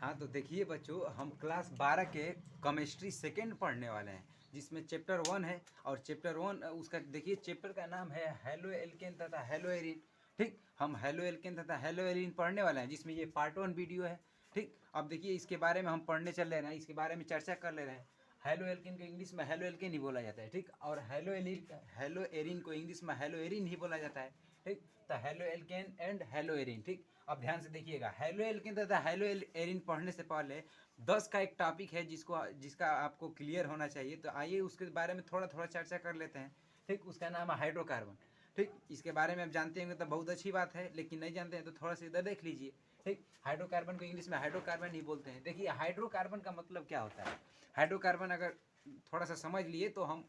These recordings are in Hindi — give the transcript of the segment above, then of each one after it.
हाँ तो देखिए बच्चों, हम क्लास 12 के केमिस्ट्री सेकेंड पढ़ने वाले हैं, जिसमें चैप्टर 1 है। और चैप्टर 1 उसका देखिए, चैप्टर का नाम है हेलो एल्केन तथा हेलो एरिन। ठीक, हम हेलो एल्केन तथा हेलो एरिन पढ़ने वाले हैं, जिसमें ये पार्ट 1 वीडियो है। ठीक, अब देखिए इसके बारे में हम पढ़ने चल रहे हैं, इसके बारे में चर्चा कर ले रहे हैं। हेलो एल्केन को इंग्लिश में हेलो एल्केन ही बोला जाता है। ठीक, और हेलो एरिन को इंग्लिश में हेलो एरिन ही बोला जाता है। ठीक, तो halo alkane and hello Erin. ठीक, अब ध्यान से देखिएगा, हेलो एल्केन तथा हेलो एरिन पढ़ने से पहले 10 का एक टॉपिक है जिसका आपको क्लियर होना चाहिए। तो आइए उसके बारे में थोड़ा थोड़ा चर्चा कर लेते हैं। ठीक, उसका नाम है हाइड्रोकार्बन। ठीक, इसके बारे में आप जानते होंगे तो बहुत अच्छी बात है, लेकिन नहीं जानते हैं तो थोड़ा सा इधर देख लीजिए। ठीक, हाइड्रोकार्बन को इंग्लिश में हाइड्रोकार्बन ही बोलते हैं। देखिए हाइड्रोकार्बन का मतलब क्या होता है। हाइड्रोकार्बन अगर थोड़ा सा समझ लिए तो हम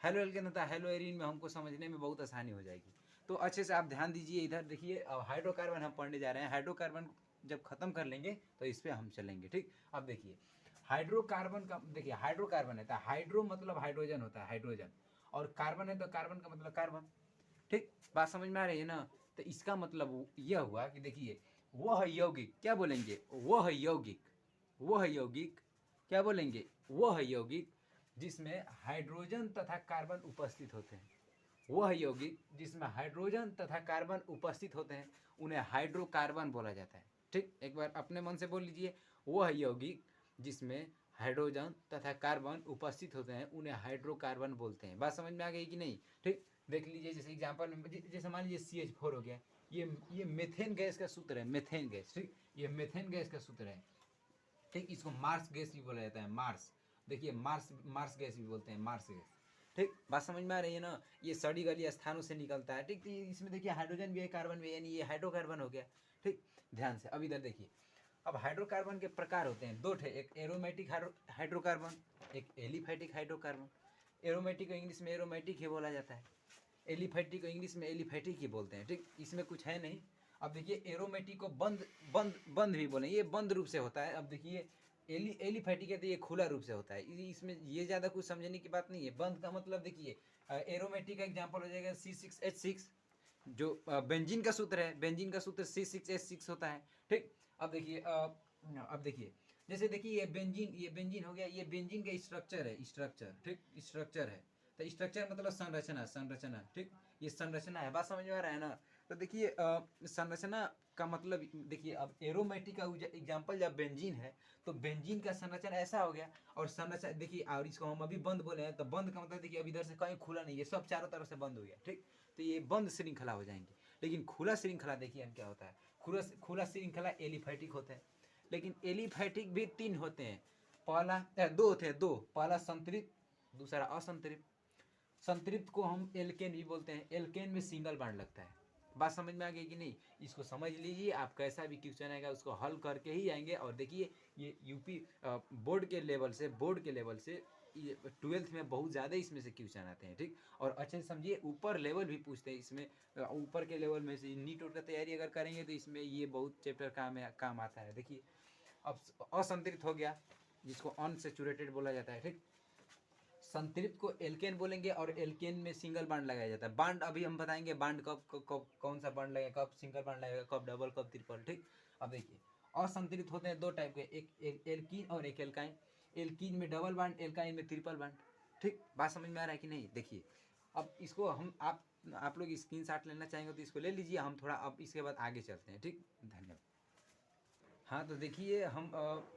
हेलो एल्केन तथा हेलो एरिन में हमको समझने में बहुत आसानी हो जाएगी। तो अच्छे से आप ध्यान दीजिए, इधर देखिए। अब हाइड्रोकार्बन हम पढ़ने जा रहे हैं। हाइड्रोकार्बन जब खत्म कर लेंगे तो इस पर हम चलेंगे। ठीक, अब देखिए हाइड्रोकार्बन का, देखिए हाइड्रोकार्बन है तो हाइड्रो मतलब हाइड्रोजन होता है, हाइड्रोजन। और कार्बन है तो कार्बन का मतलब कार्बन। ठीक, बात समझ में आ रही है ना। तो इसका मतलब यह हुआ कि देखिए, वह यौगिक, क्या बोलेंगे, वह यौगिक, वह यौगिक, क्या बोलेंगे, वह यौगिक जिसमें हाइड्रोजन तथा कार्बन उपस्थित होते हैं। वह यौगिक जिसमें हाइड्रोजन तथा कार्बन उपस्थित होते हैं उन्हें हाइड्रोकार्बन बोला जाता है। ठीक, एक बार अपने मन से बोल लीजिए, वह यौगिक जिसमें हाइड्रोजन तथा कार्बन उपस्थित होते हैं उन्हें हाइड्रोकार्बन बोलते हैं। बात समझ में आ गई कि नहीं। ठीक, देख लीजिए, जैसे एग्जाम्पल में, जैसे मान लीजिए CH4 हो गया, ये मेथेन गैस का सूत्र है, मेथेन गैस। ठीक, ये मेथेन गैस का सूत्र है। ठीक, इसको मार्स गैस भी बोला जाता है, मार्स। देखिए मार्स गैस भी बोलते हैं, मार्स गैस। ठीक, बात समझ में आ रही है ना। ये सड़ी गली स्थानों से निकलता है। ठीक, तो इसमें देखिए हाइड्रोजन भी है, कार्बन भी है, यानी ये हाइड्रोकार्बन हो गया। ठीक, ध्यान से अब इधर देखिए। अब हाइड्रोकार्बन के प्रकार होते हैं दो ठे, एक एरोमेटिक हाइड्रोकार्बन, एक एलिफैटिक हाइड्रोकार्बन। एरोमेटिक को इंग्लिश में एरोमेटिक ही बोला जाता है, एलिफैटिक को इंग्लिश में एलिफैटिक ही बोलते हैं। ठीक, इसमें कुछ है नहीं। अब देखिए एरोमेटिक को बंद बंद बंद भी बोले, ये बंद रूप से होता है। अब देखिए एलिफैटिक है तो ये खुला रूप से होता है। इसमें ये ज़्यादा कुछ समझने की बात नहीं है। बंद का मतलब देखिए, एरोमेटिक का एग्जाम्पल हो जाएगा C6H6, जो बेंजीन का सूत्र है। बेंजीन का सूत्र C6H6 होता है। ठीक, अब देखिए, जैसे देखिए ये बेंजीन हो गया, ये बेंजीन का स्ट्रक्चर है, स्ट्रक्चर। ठीक, स्ट्रक्चर है तो स्ट्रक्चर मतलब संरचना, संरचना। ठीक, ये संरचना है। बात समझ में आ रहा है ना। तो देखिए संरचना का मतलब देखिए, अब एरोमेटिक का एग्जाम्पल जब बेंजीन है तो बेंजीन का संरचना ऐसा हो गया। और संरचना देखिए, और इसको हम अभी बंद बोले हैं तो बंद का मतलब देखिए, अब इधर से कहीं खुला नहीं है, सब चारों तरफ से बंद हो गया। ठीक, तो ये बंद श्रृंखला हो जाएंगे। लेकिन खुला श्रृंखला देखिए हम क्या होता है, खुला श्रृंखला एलिफैटिक होता है। लेकिन एलिफैटिक भी 3 होते हैं, पहला 2 होते हैं, 2, पहला संतृप्त, दूसरा असंतृप्त। संतृप्त को हम एल्केन भी बोलते हैं, एल्केन में सिंगल बांड लगता है। बात समझ में आ गई कि नहीं। इसको समझ लीजिए, आप कैसा भी क्वेश्चन आएगा उसको हल करके ही आएंगे। और देखिए ये यूपी बोर्ड के लेवल से ये 12th में बहुत ज़्यादा इसमें से क्वेश्चन आते हैं। ठीक, और अच्छे से समझिए, ऊपर लेवल भी पूछते हैं इसमें। ऊपर के लेवल में से नीट का तैयारी अगर करेंगे तो इसमें ये बहुत चैप्टर काम आता है। देखिए अब असंतृप्त हो गया, जिसको अनसेचुरेटेड बोला जाता है। ठीक, संतृप्त को एल्केन बोलेंगे और एल्केन में सिंगल बांड लगाया जाता है। बांड अभी हम बताएंगे, बांड कब कौन सा बांड लगेगा, कब सिंगल बांड लगेगा, कब डबल, कब ट्रिपल। ठीक, अब देखिए असंतृप्त होते हैं 2 टाइप के, एक एल्कीन और एक एल्काइन। एल्कीन में डबल बांड, एल्काइन में ट्रिपल बांड। ठीक, बात समझ में आ रहा है कि नहीं। देखिए अब इसको हम आप लोग स्क्रीनशॉट लेना चाहेंगे तो इसको ले लीजिए, हम थोड़ा अब इसके बाद आगे चलते हैं। ठीक, धन्यवाद। हाँ तो देखिए, हम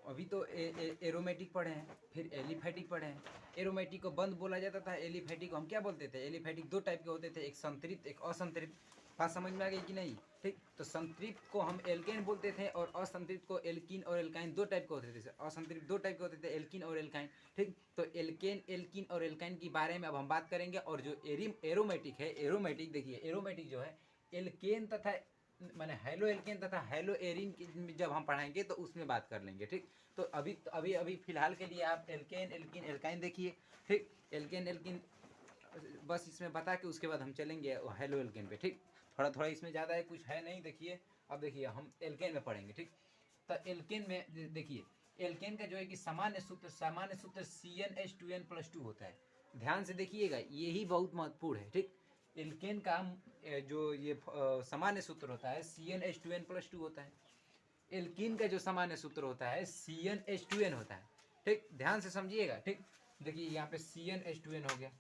अभी तो एरोमेटिक पढ़े हैं, फिर एलिफैटिक पढ़े हैं। एरोमेटिक को बंद बोला जाता था, एलिफैटिक को हम क्या बोलते थे, एलिफैटिक 2 टाइप के होते थे, एक संतृप्त एक असंतृप्त। बात समझ में आ गई कि नहीं। ठीक, तो संतृप्त को हम एल्केन बोलते थे और असंतृप्त को एल्कीन और एल्काइन 2 टाइप के होते थे। असंतृप्त 2 टाइप के होते थे, एल्कीन और एल्काइन। ठीक, तो एल्कीन और एल्काइन के बारे में अब हम बात करेंगे। और जो एरोमेटिक है, एरोमेटिक देखिए, एरोमेटिक जो है एल्केन तथा मैंने हेलो एल्केन तथा हेलो एरिन की जब हम पढ़ाएंगे तो उसमें बात कर लेंगे। ठीक, तो अभी फिलहाल के लिए आप एल्केन एल्किन एल्काइन देखिए। ठीक, एल्केन एल्किन बस इसमें बता के उसके बाद हम चलेंगे हेलो एल्केन पे। ठीक, थोड़ा थोड़ा इसमें ज़्यादा है, कुछ है नहीं। देखिए अब देखिए हम एल्केन में पढ़ेंगे। ठीक, तो एल्केन में देखिए, एल्केन का जो है कि सामान्य सूत्र CnH2n+2 होता है। ध्यान से देखिएगा, यही बहुत महत्वपूर्ण है। ठीक, एल्केन का जो ये सामान्य सूत्र होता है CnH2n+2 होता है। एल्कीन का जो सामान्य सूत्र होता है CnH2n होता है। ठीक, ध्यान से समझिएगा। ठीक, देखिए यहाँ पे CnH2n हो गया।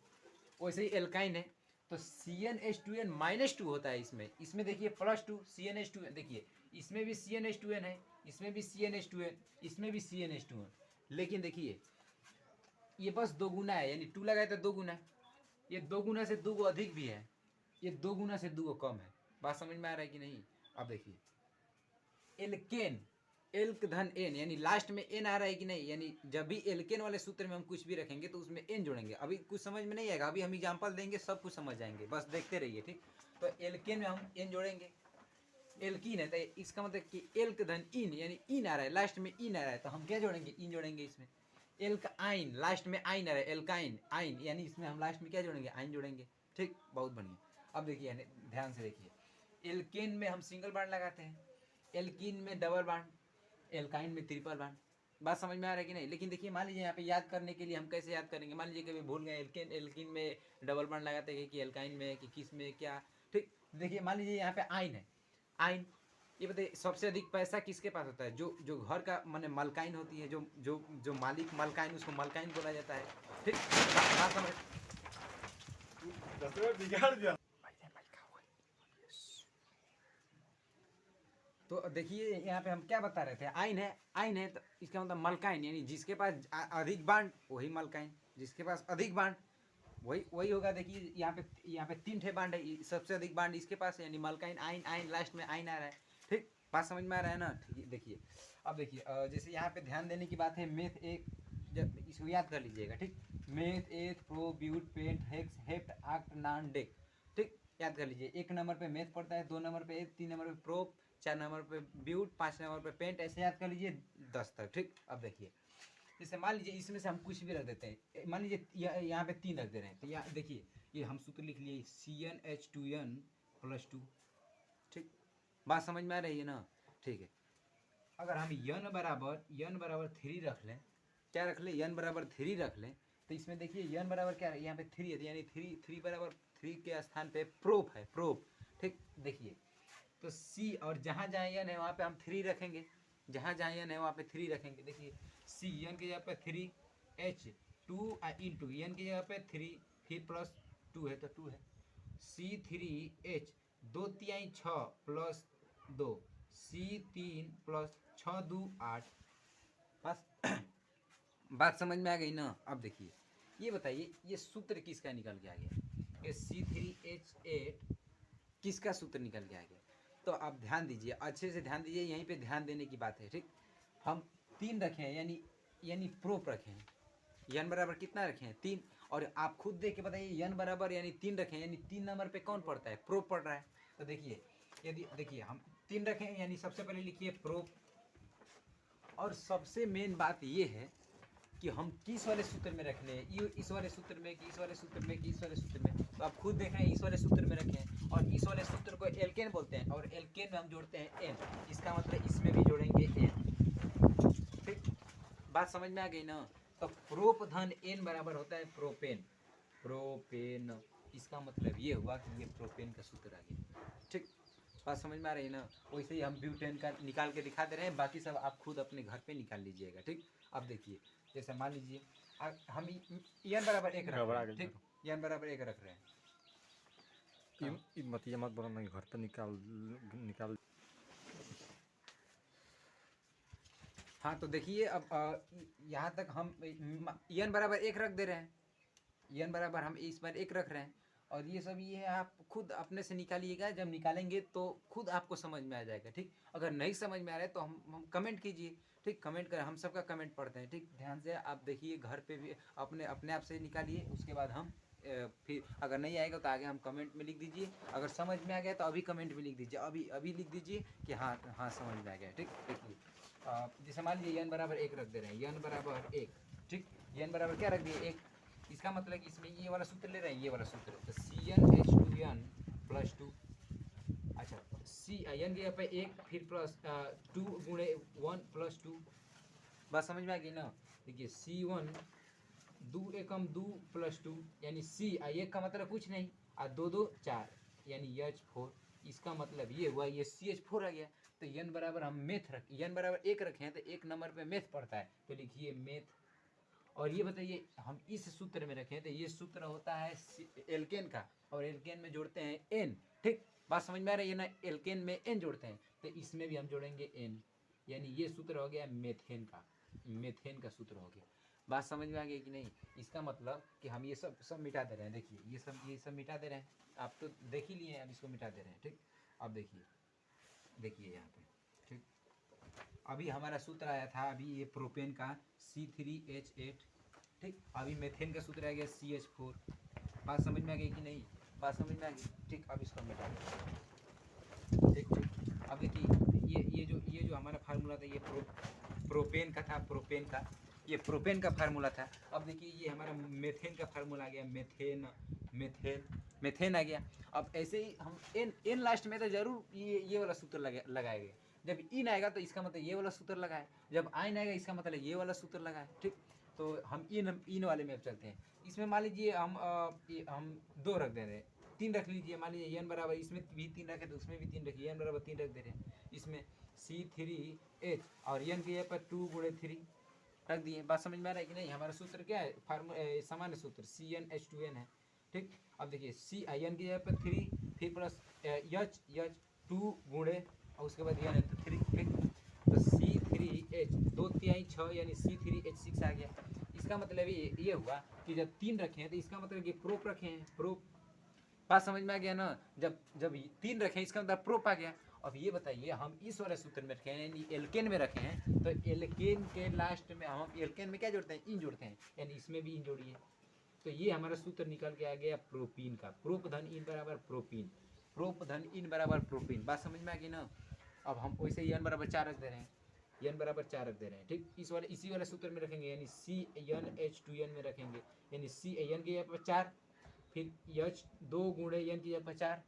वैसे ही एल्काइन है तो CnH2n -2 होता है इसमें। इसमें देखिए +2 CnH2n, देखिए इसमें भी CnH2n है, इसमें भी CnH2n, इसमें भी CnH2n। लेकिन देखिए ये बस 2 गुना है, यानी 2 लगाए तो 2 गुना है। ये 2 गुना से 2 अधिक भी है, ये 2 गुना से 2 कम है। बात समझ में आ रहा है कि नहीं? अब देखिए एल्केन, एल्क धन एन, यानी लास्ट में एन आ रहा है कि नहीं, यानी जब भी एल्केन वाले सूत्र में हम कुछ भी रखेंगे तो उसमें एन जोड़ेंगे। अभी कुछ समझ में नहीं आएगा, अभी हम एग्जांपल देंगे सब कुछ समझ जाएंगे, बस देखते रहिए। ठीक, तो एल्केन में हम एन जोड़ेंगे, एल्कीन है तो इसका मतलब कि एल्क धन इन, यानी इन आ रहा है, लास्ट में इन आ रहा है तो हम क्या जोड़ेंगे? इन जोड़ेंगे इसमें। एल्क आइन, लास्ट में आइन आ रहा है, एल्काइन आइन, यानी इसमें हम लास्ट में क्या जोड़ेंगे? आइन जोड़ेंगे। ठीक, बहुत बढ़िया। अब देखिए ध्यान से देखिए, एल्केन में हम सिंगल बांड लगाते हैं, एल्कीन में डबल बांड, एल्काइन में ट्रिपल बांड। बात समझ में आ रहा है कि नहीं? लेकिन देखिए मान लीजिए यहाँ पे याद करने के लिए हम कैसे याद करेंगे? मान लीजिए कभी भूल गए एल्केन एल्कीन में डबल बांड लगाते हैं कि एल्काइन में कि किस में क्या। ठीक, देखिए मान लीजिए यहाँ पे आइन है, आइन, ये बताइए सबसे अधिक पैसा किसके पास होता है? जो जो घर का माने मलकाइन होती है, जो जो जो मालिक मलकाइन, उसको मलकाइन बोला जाता है। ठीक, बात समझ। बिगाड़ दिया। तो देखिए यहाँ पे हम क्या बता रहे थे? आइन है, आइन है तो इसका मतलब मलकाइन, यानी जिसके पास अधिक बांड वही मलकाइन, जिसके पास अधिक बांड वही वही होगा। देखिए यहाँ पे 3 ठे बांड है, सबसे अधिक बांड इसके पास है, यानी मलकाइन आइन, आइन लास्ट में आइन आ रहा है। ठीक, बात समझ में आ रहा है ना? ठीक है, देखिए अब देखिए जैसे यहाँ पे ध्यान देने की बात है, मेथ एक, जब इसको याद कर लीजिएगा। ठीक, meth eth pro but pent hex hept oct non dec. ठीक, याद कर लीजिए। 1 नंबर पे मेथ पड़ता है, 2 नंबर पे एथ, 3 नंबर पे प्रो, 4 नंबर पे ब्यूट, 5 नंबर पे पेंट, ऐसे याद कर लीजिए 10 तक। ठीक, अब देखिए जैसे मान लीजिए इसमें से हम कुछ भी रख देते हैं, मान लीजिए यहाँ पे 3 रख दे रहे हैं, तो यहाँ देखिए ये हम सूत्र लिख लिए CnH2n +2। ठीक, बात समझ में आ रही है ना? ठीक है, अगर हम n बराबर 3 रख लें, क्या रख लें? n बराबर 3 रख लें, तो इसमें देखिए n बराबर क्या है? यहाँ पे 3 है, यानी 3 बराबर 3 के स्थान पे प्रोप है, प्रोप। ठीक, देखिए तो C, और जहाँ जहाँ n है वहाँ पे हम 3 रखेंगे, जहाँ जहाँ n है वहाँ पे 3 रखेंगे। देखिए C n की जगह पे 3, H 2 इंटू n की जगह पे 3, फिर +2 है तो 2 है, C3H 2 तिहाई 6 +2, C3 +6 2 8। बस बात समझ में आ गई ना? अब देखिए ये बताइए ये सूत्र किसका निकल के आ गया? ये C3H8 किसका सूत्र निकल के आ गया? तो आप ध्यान दीजिए, अच्छे से ध्यान दीजिए, यहीं पे ध्यान देने की बात है। ठीक, हम 3 रखे हैं, यानी प्रोप रखे हैं, n बराबर कितना रखे हैं? 3। और आप खुद देख के बताइए n बराबर यानी 3 रखे हैं, यानी 3 नंबर पे कौन पड़ता है? प्रोप पड़ रहा है। तो देखिए यदि देखिए हम 3 रखे हैं, यानी सबसे पहले लिखिए प्रोप। और सबसे मेन बात ये है कि हम किस वाले सूत्र में रख लें, इस वाले सूत्र में कि इस वाले सूत्र में कि इस वाले सूत्र में। तो आप खुद देख रहे हैं इस वाले सूत्र में रखें, और इस वाले सूत्र को एल्केन बोलते हैं, और एल्केन में हम जोड़ते हैं n, इसका मतलब इसमें भी जोड़ेंगे n। ठीक, बात समझ में आ गई ना? तो प्रोप धन n बराबर होता है प्रोपेन, प्रोपेन, इसका मतलब ये हुआ कि ये प्रोपेन का सूत्र आ गया। ठीक, बात समझ में आ रही है ना? वैसे ही हम ब्यूटेन का निकाल के दिखा दे रहे हैं, बाकी सब आप खुद अपने घर पे निकाल लीजिएगा। ठीक, अब देखिए जैसे मान लीजिए हम n बराबर 1 रख रहे हैं। ठीक, n बराबर 1 रख रहे हैं। ये मत बोलो नहीं, घर पे निकाल। हाँ तो देखिए अब यहाँ तक हम n बराबर 1 रख दे रहे हैं, n बराबर हम इस बार 1 रख रहे हैं, और ये सब ये आप खुद अपने से निकालिएगा, जब निकालेंगे तो खुद आपको समझ में आ जाएगा। ठीक, अगर नहीं समझ में आ रहा है तो हम कमेंट कीजिए। ठीक, कमेंट कर, हम सबका कमेंट पढ़ते हैं। ठीक, ध्यान से आप देखिए, घर पे भी अपने आप से निकालिए, उसके बाद हम फिर अगर नहीं आएगा तो आगे हम कमेंट में लिख दीजिए, अगर समझ में आ गया तो अभी कमेंट में लिख दीजिए, अभी लिख दीजिए कि हाँ हाँ समझ में आ गया। ठीक, देखिए जैसे मान लीजिए n बराबर 1 रख दे रहे हैं, n बराबर 1। ठीक, n बराबर क्या रख दिए? 1। इसका मतलब कि इसमें ये वाला सूत्र ले रहे हैं, ये वाला सूत्र, तो CnH2n +2। अच्छा, n की जगह पे 1 फिर +2 गुणे 1 +2। बात समझ में आ गई ना? देखिए C1 2 एकम 2 +2, यानी C 1 का मतलब कुछ नहीं, 2 2 4, यानी H4। इसका मतलब ये हुआ, ये CH4 आ गया। तो n बराबर हम मेथ रख n बराबर 1 रखे हैं तो 1 नंबर पे मेथ पड़ता है, तो लिखिए मेथ। और ये बताइए हम इस सूत्र में रखें तो ये सूत्र होता है एल्केन का, और एल्केन में जोड़ते हैं n। ठीक, बात समझ में आ रही है ना, एल्केन में n जोड़ते हैं तो इसमें भी हम जोड़ेंगे n, यानी ये सूत्र हो गया मेथेन का, मेथेन का सूत्र हो गया। बात समझ में आ गई कि नहीं? इसका मतलब कि हम ये सब मिटा दे रहे हैं, देखिए ये सब मिटा दे रहे हैं, आप तो देख ही लिए हैं, अब इसको मिटा दे रहे हैं। ठीक, अब देखिए यहाँ पे, ठीक, अभी हमारा सूत्र आया था अभी ये प्रोपेन का C3H8, ठीक, अभी मेथेन का सूत्र आ गया CH4। बात समझ में आ गई कि नहीं? बात समझ में आ गई। ठीक, अब इसको मिटा दें। ठीक, अब देखिए ये जो हमारा फार्मूला था ये प्रोपेन का था, ये प्रोपेन का फार्मूला था। अब देखिए ये हमारा मेथेन का फार्मूला आ गया, मेथेन आ गया। अब ऐसे ही हम एन लास्ट में तो जरूर ये वाला सूत्र लगाएंगे। जब इन आएगा तो इसका मतलब ये वाला सूत्र लगाए, जब आइन आएगा इसका मतलब ये वाला सूत्र लगाए। ठीक, तो हम इन वाले में अब चलते हैं। इसमें मान लीजिए हम 2 रख दे रहे हैं, 3 रख लीजिए, मान लीजिए n बराबर इसमें भी 3 रखे तो उसमें भी 3 रखिए, n बराबर 3 रख दे रहे हैं। इसमें C3H और n की जगह पर 2 × 3 रख दिए। बात समझ में आ रहा है कि नहीं? हमारा सूत्र क्या है? सामान्य सूत्र CnH2n है। ठीक, अब देखिए CIN की जगह पर 3 फिर प्लस H 2 गुणे और उसके बाद n है तो 3। ठीक, तो C3H 2 3 6 यानी C3H6 आ गया। इसका मतलब ये हुआ कि जब 3 रखे हैं तो इसका मतलब कि प्रोप रखे हैं, प्रोप। बात समझ में आ गया ना? जब 3 रखे इसका मतलब प्रोप आ गया। अब ये बताइए हम इस वाले सूत्र में रखे हैं यानी एल्केन में रखे हैं, तो एल्केन के लास्ट में हम एल्केन में क्या जोड़ते हैं? इन जोड़ते हैं, यानी इसमें भी इन जोड़िए। तो ये हमारा सूत्र निकल के आ गया प्रोपीन का, प्रोप धन इन बराबर प्रोपीन, प्रोप धन इन बराबर प्रोपीन। बात समझ में आ गई ना? अब हम वैसे ही n बराबर 4 रख दे रहे हैं, n बराबर 4 रख दे रहे हैं। ठीक, इसी वाले सूत्र में रखेंगे यानी CnH2n में रखेंगे, यानी CN की जगह पर 4 फिर H 2 गुणे n की जगह पर 4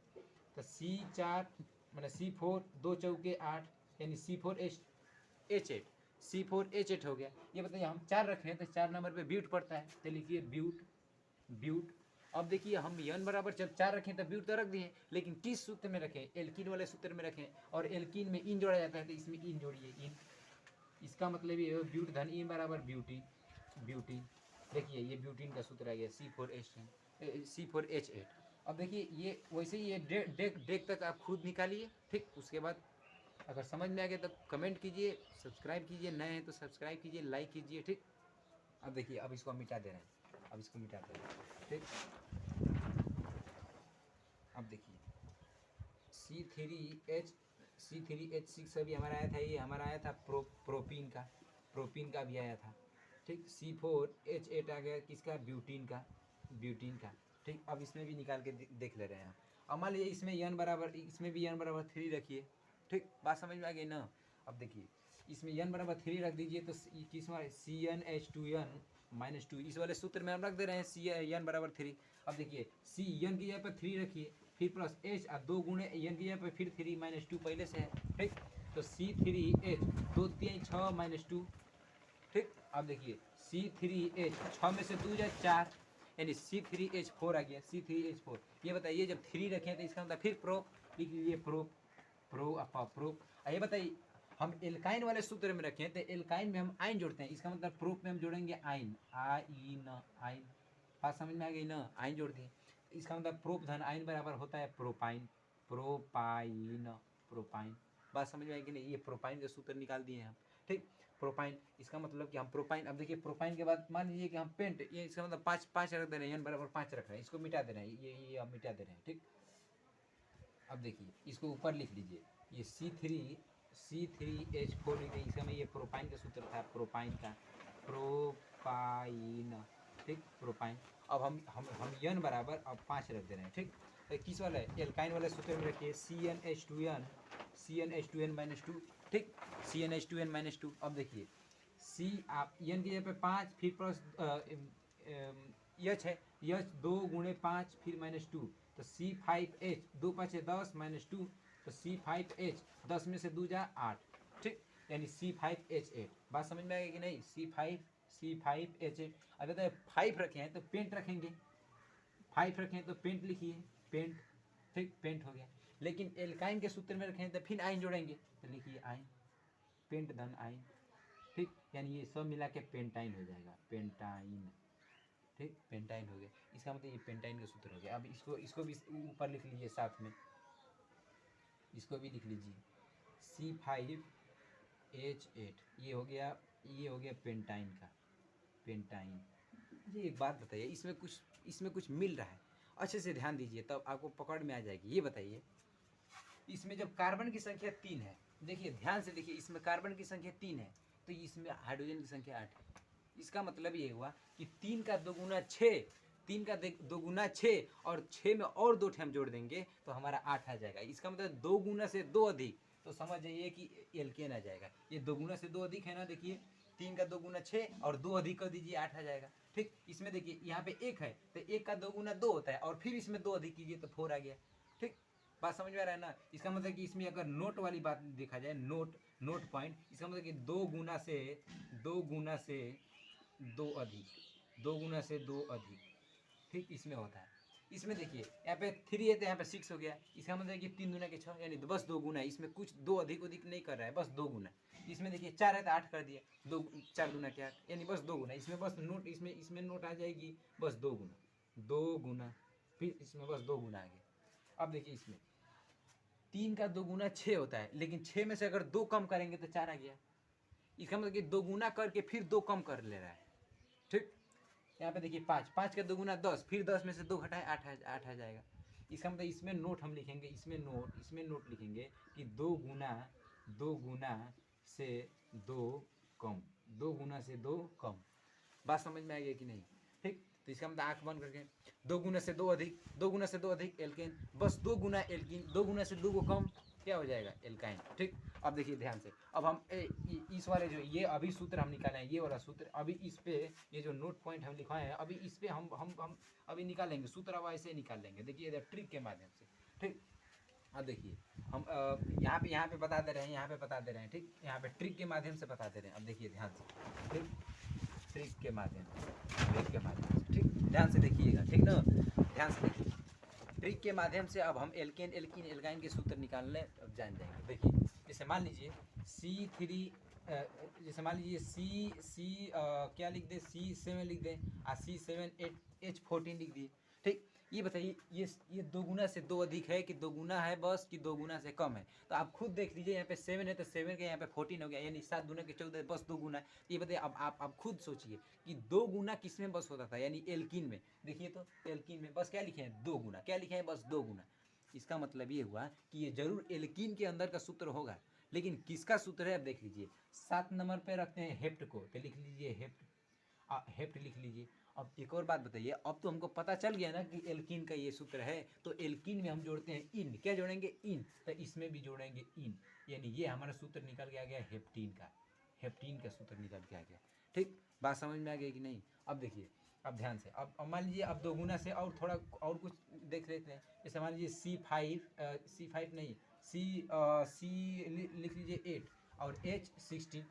तो C4 मैंने C4 2 चौके 8 यानी C4H8, C4H8 हो गया। ये बताइए हम 4 रखें तो 4 नंबर पे ब्यूट पड़ता है, तो लिखिए ब्यूट। अब देखिए हम n बराबर जब 4 रखें तो ब्यूट तो रख दिए, लेकिन किस सूत्र में रखें? एल्कीन वाले सूत्र में रखें, और एल्कीन में इन जोड़ा जाता है तो इसमें इन जोड़िए, इन। इसका मतलब ये ब्यूट धन इन बराबर ब्यूटीन। देखिए ये ब्यूटीन का सूत्र आ गया C4H8। अब देखिए ये वैसे ही ये डेक तक आप खुद निकालिए। ठीक, उसके बाद अगर समझ में आ गया तो कमेंट कीजिए, सब्सक्राइब कीजिए, नए हैं तो सब्सक्राइब कीजिए, लाइक कीजिए। ठीक, अब देखिए अब इसको मिटा दे रहे हैं, अब इसको मिटा दे रहे हैं। ठीक, अब देखिए C3H6 अभी हमारा आया था, ये हमारा आया था प्रोपीन का भी आया था। ठीक, C4H8 आ गया किसका? ब्यूटीन का। ठीक, अब इसमें भी निकाल के देख ले रहे हैं। अब मान लीजिए इसमें n बराबर, इसमें भी n बराबर 3 रखिए। ठीक, बात समझ में आ गई ना? अब देखिए इसमें n बराबर 3 रख दीजिए तो किस में CnH2n -2 इस वाले सूत्र में हम रख दे रहे हैं CN बराबर 3। अब देखिए CN की जगह पर 3 रखिए फिर प्लस H और 2 गुणे n की जगह पर फिर 3 -2 पहले से है। ठीक, तो C3H 2 3 6 -2। ठीक, अब देखिए C3H 6 में से 2 जाए 4 यानी C3H4 आ गया, C3H4। ये बताइए जब 3 रखें तो इसका मतलब फिर प्रोप लिख लीजिए, प्रोप। ये बताइए हम एल्काइन वाले सूत्र में रखें तो एल्काइन में हम आइन जोड़ते हैं, इसका मतलब प्रोप में हम जोड़ेंगे आइन, आइन। बात समझ में आ गई ना? आइन जोड़ दिए, इसका मतलब प्रोप धन आइन बराबर होता है प्रोपाइन। बात समझ में आई कि नहीं? ये प्रोपाइन का सूत्र निकाल दिए हम। ठीक, प्रोपाइन, इसका मतलब कि हम प्रोपाइन, अब देखिए प्रोपाइन के बाद मान लीजिए कि हम पेंट, ये इसका मतलब 5 रख दे रहे हैं, n बराबर 5 रख रहे हैं, इसको मिटा दे रहे हैं, ये हम मिटा दे रहे हैं। ठीक, अब देखिए इसको ऊपर लिख लीजिए, ये C3H4 लिख लीजिए, इसका में ये प्रोपाइन का सूत्र था, प्रोपाइन। ठीक, प्रोपाइन। अब हम n बराबर अब 5 रख दे रहे हैं। ठीक, तो किस वाला है? एल्काइन वाले सूत्र में रखिए CnH2n -2। ठीक, CnH2n -2। अब देखिए आप n की जगह पे 5 फिर प्लस H है, H 2 गुणे 5 फिर -2 तो C5H 2 5 10 -2 तो C5H 10 में से 2 जा 8। ठीक, यानी C5H8। बात समझ में आएगी कि नहीं? C5H8। अब बताइए 5 रखे हैं तो पेंट रखेंगे, 5 रखें तो पेंट लिखिए, पेंट। ठीक, पेंट हो गया। लेकिन एल्काइन के सूत्र में रखें तो फिर आइन जोड़ेंगे, तो लिखिए आइन, पेंट धन आइन, ठीक, यानी ये सब मिला के पेंटाइन हो जाएगा, पेंटाइन, ठीक, पेंटाइन हो गया। इसका मतलब ये पेंटाइन का सूत्र हो गया। अब इसको भी ऊपर लिख लीजिए साथ में, इसको भी लिख लीजिए C5H8, ये हो गया पेंटाइन का, पेंटाइन। जी एक बात बताइए, इसमें कुछ मिल रहा है, अच्छे से ध्यान दीजिए तब आपको पकड़ में आ जाएगी। ये बताइए, इसमें जब कार्बन की संख्या 3 है, देखिए ध्यान से देखिए, इसमें कार्बन की संख्या 3 है तो इसमें हाइड्रोजन की संख्या 8 है। इसका मतलब ये हुआ कि 3 का 2 गुना 6, 3 का 2 गुना 6 और 6 में और 2 हम जोड़ देंगे तो हमारा 8 आ जाएगा। इसका मतलब 2 गुना से 2 अधिक, तो समझ जाइए कि एल्केन आ जाएगा। ये 2 गुना से 2 अधिक है ना, देखिए 3 का 2 गुना 6 और 2 अधिक कर दीजिए 8 आ जाएगा। ठीक, इसमें देखिए यहाँ पे 1 है तो 1 का 2 गुना 2 होता है और फिर इसमें 2 अधिक कीजिए तो 4 आ गया। ठीक, बात समझ में आ रहा है ना। इसका मतलब कि इसमें अगर नोट वाली बात देखा जाए, नोट पॉइंट, इसका मतलब कि 2 गुना से 2 अधिक, 2 गुना से 2 अधिक, ठीक, इसमें होता है। इसमें देखिए यहाँ पे 3 है तो यहाँ पे 6 हो गया। इसका मतलब कि 3 गुना के 6, यानी बस 2 गुना है, इसमें कुछ 2 अधिक नहीं कर रहा है, बस 2 गुना। इसमें देखिए 4 है तो 8 कर दिया, 2 4 गुना के 8, यानी बस 2 गुना। इसमें बस नोट, इसमें नोट आ जाएगी बस 2 गुना, 2 गुना, फिर इसमें बस 2 गुना आ गया। अब देखिए इसमें 3 का 2 गुना 6 होता है, लेकिन 6 में से अगर 2 कम करेंगे तो 4 आ गया। इसका मतलब कि 2 गुना करके फिर 2 कम कर ले रहा है। ठीक, यहाँ पे देखिए 5 का 2 गुना 10, फिर 10 में से 2 घटाए 8 आ जाएगा। इसका मतलब इसमें नोट हम लिखेंगे, इसमें नोट लिखेंगे कि 2 गुना से 2 कम, 2 गुना से 2 कम। बात समझ में आ गई कि नहीं। ठीक, तो इसका मतलब आंख बंद करके 2 गुना से 2 अधिक, 2 गुना से 2 अधिक एल्केन, बस 2 गुना एल्कीन, 2 गुना से 2 को कम क्या हो जाएगा, एल्काइन। ठीक, अब देखिए ध्यान से, अब हम इस वाले जो ये अभी सूत्र हम निकाले हैं, ये वाला सूत्र, अभी इस पे ये जो नोट पॉइंट हम लिखवाए हैं, अभी इस पे हम अभी निकालेंगे सूत्र, अब ऐसे निकाल लेंगे। देखिए ट्रिक के माध्यम से। ठीक, अब देखिए हम यहाँ पे बता दे रहे हैं, यहाँ पे बता दे रहे हैं। ठीक, यहाँ पे ट्रिक के माध्यम से बता दे रहे हैं। अब देखिए ध्यान से, ठीक, ट्रिक के माध्यम से, ठीक, ध्यान से देखिएगा, ठीक ना, ध्यान से देखिए। ट्रिक के माध्यम से अब हम एल्केन एल्कीन एल्काइन के सूत्र निकालने अब जान जाएंगे। देखिए जैसे मान लीजिए C3, जैसे मान लीजिए क्या लिख दें, C7 लिख दें और C7H14 लिख दिए। ठीक, ये बताइए ये 2 गुना से 2 अधिक है कि 2 गुना है बस, कि 2 गुना से कम है। तो आप खुद देख लीजिए, यहाँ पे 7 है तो 7 के यहाँ पे 14 हो गया, यानी 7 गुना के 14 बस 2 गुना है। ये बताइए, अब आप खुद सोचिए कि 2 गुना किस में बस होता था, यानी एल्कीन में। देखिए तो एल्कीन में बस क्या लिखे हैं, 2 गुना, क्या लिखे हैं, बस 2 गुना। इसका मतलब ये हुआ कि ये जरूर एल्कीन के अंदर का सूत्र होगा, लेकिन किसका सूत्र है अब देख लीजिए। 7 नंबर पे रखते हैं हेप्ट को, तो लिख लीजिए हेप्ट लिख लीजिए। अब एक और बात बताइए, अब तो हमको पता चल गया ना कि एल्कीन का ये सूत्र है, तो एल्कीन में हम जोड़ते हैं इन, क्या जोड़ेंगे, इन, तो इसमें भी जोड़ेंगे इन, यानी ये हमारा सूत्र निकल के आ गया हेप्टीन का सूत्र निकल के आ गया। ठीक, बात समझ में आ गई कि नहीं। अब देखिए, अब ध्यान से, अब मान लीजिए अब 2 गुना से और थोड़ा और कुछ देख लेते हैं। जैसे मान लीजिए C5 नहीं, C लिख लीजिए 8 और H16।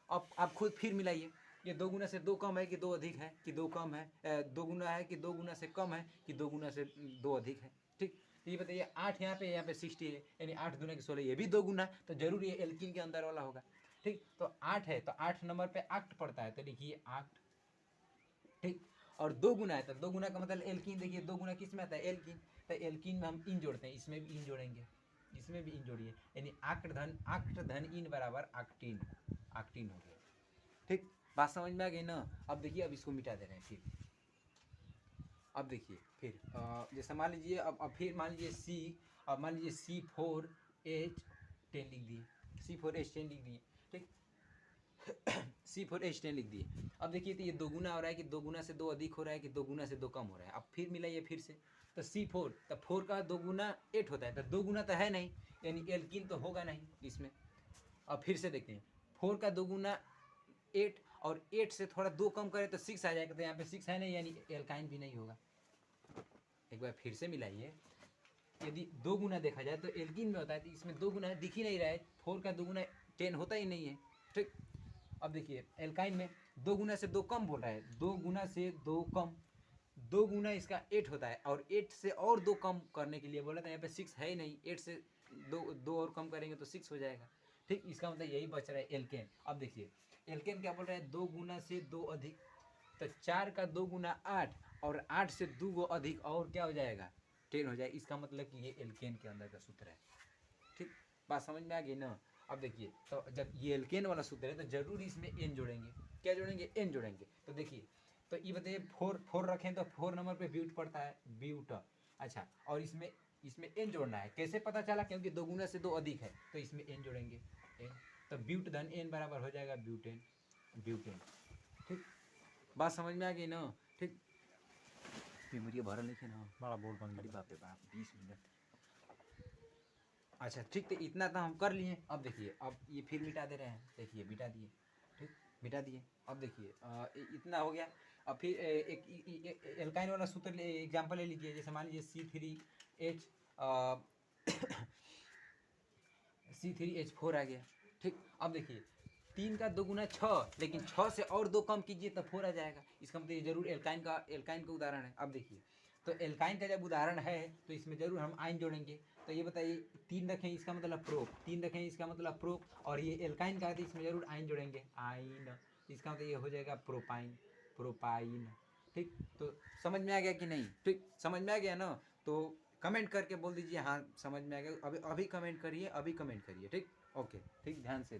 अब आप खुद फिर मिलाइए, ये 2 गुना से 2 कम है कि 2 अधिक है, कि 2 कम है, 2 गुना है कि 2 गुना से कम है, कि 2 गुना से 2 अधिक है। ठीक, तो ये बताइए 8 यहाँ पे 60 है, यानी 8 दूना के 16, ये भी 2 गुना, तो जरूर ये एल्कीन के अंदर वाला होगा। ठीक, तो 8 है तो 8 नंबर पे 8 पड़ता है, तो लिखिए 8। ठीक, और 2 गुना है तो 2 गुना का मतलब एल्कीन। देखिए 2 गुना किस में आता है, एल्कीन, तो एल्कीन में हम इन जोड़ते हैं, इसमें भी इन जोड़ेंगे, इसमें भी इन जोड़िए, यानी आक्ट धन इन बराबर आक्टीन हो गया। ठीक, बात समझ में आ गई ना। अब देखिए, अब इसको मिटा दे रहे हैं फिर। अब देखिए फिर जैसे मान लीजिए, अब फिर मान लीजिए अब मान लीजिए C4H10 लिख दिए, C4H10 लिख दिए। ठीक, C4H10 लिख दिए। अब देखिए तो ये 2 गुना हो रहा है कि 2 गुना से 2 अधिक हो रहा है, कि 2 गुना से 2 कम हो रहा है। अब फिर मिलाइए फिर से, तो C4, तो 4 का 2 गुना 8 होता है, तो 2 गुना तो है नहीं, यानी एल्कीन तो होगा नहीं इसमें। अब फिर से देखते हैं, 4 का 2 गुना 8 और 8 से थोड़ा 2 कम करें तो 6 आ जाएगा, तो यहाँ पे 6 है नहीं, यानी एल्काइन भी नहीं होगा। एक बार फिर से मिलाइए, यदि 2 गुना देखा जाए तो एल्कीन में होता है, तो इसमें 2 गुना दिख ही नहीं रहा है, 4 का 2 गुना 10 होता ही नहीं है। ठीक, अब देखिए एल्काइन में 2 गुना से 2 कम बोल रहा है, 2 गुना से 2 कम, 2 गुना इसका 8 होता है, और 8 से और 2 कम करने के लिए बोला था, यहाँ पे 6 है ही नहीं, 8 से 2 और कम करेंगे तो 6 हो जाएगा। ठीक, इसका मतलब यही बच रहा है एल्केन। अब देखिए एल्केन क्या बोल रहा है, 2 गुना से 2 अधिक, तो 4 का 2 गुना 8 और 8 से 2 गो अधिक और क्या हो जाएगा 10 हो जाएगा। इसका मतलब कि ये एल्केन के अंदर का सूत्र है। ठीक, बात समझ में आ गई ना। अब देखिए तो जब ये एल्केन वाला सूत्र है तो जरूर इसमें एन जोड़ेंगे। क्या जोड़ेंगे, एन जोड़ेंगे। तो देखिए तो ये बताइए 4 रखें तो 4 नंबर पे ब्यूट पड़ता है, ब्यूट। अच्छा, और इसमें इसमें एन जोड़ना है, कैसे पता चला, क्योंकि 2 गुना से 2 अधिक है तो इसमें एन जोड़ेंगे, एन। तो ब्यूट धन एन बराबर हो जाएगा ब्यूटेन, ब्यूटेन। ठीक, बात समझ में आ गई ना। ठीक, मेमोरी भरल नहीं ना, बड़ा बोल बन अरे गया। बाप रे बाप, 20 मिनट। अच्छा ठीक, तो इतना तो हम कर लिए। अब देखिए अब ये फिर मिटा दे रहे हैं, देखिए मिटा दिए। ठीक, मिटा दिए। अब देखिए इतना हो गया। अब फिर एक एल्काइन वाला सूत्र एग्जाम्पल ले लीजिए। जैसे मान लीजिए C3H C3H4 आ गया। ठीक, अब देखिए 3 का 2 गुना 6, लेकिन 6 से और 2 कम कीजिए तो 4 आ जाएगा। इसका मतलब ये जरूर एल्काइन का उदाहरण है। अब देखिए तो एल्काइन का जब उदाहरण है तो इसमें जरूर हम आइन जोड़ेंगे। तो ये बताइए 3 रखें इसका मतलब प्रोप, 3 रखें इसका मतलब प्रोप, और ये एल्काइन का है तो इसमें जरूर आइन जोड़ेंगे, आइन। इसका मतलब ये हो जाएगा प्रोपाइन, प्रोपाइन। ठीक, तो समझ में आ गया कि नहीं। ठीक, समझ में आ गया ना। तो कमेंट करके बोल दीजिए हाँ समझ में आ गया। अभी अभी कमेंट करिए, अभी कमेंट करिए। ठीक, ओके, ठीक, ध्यान से।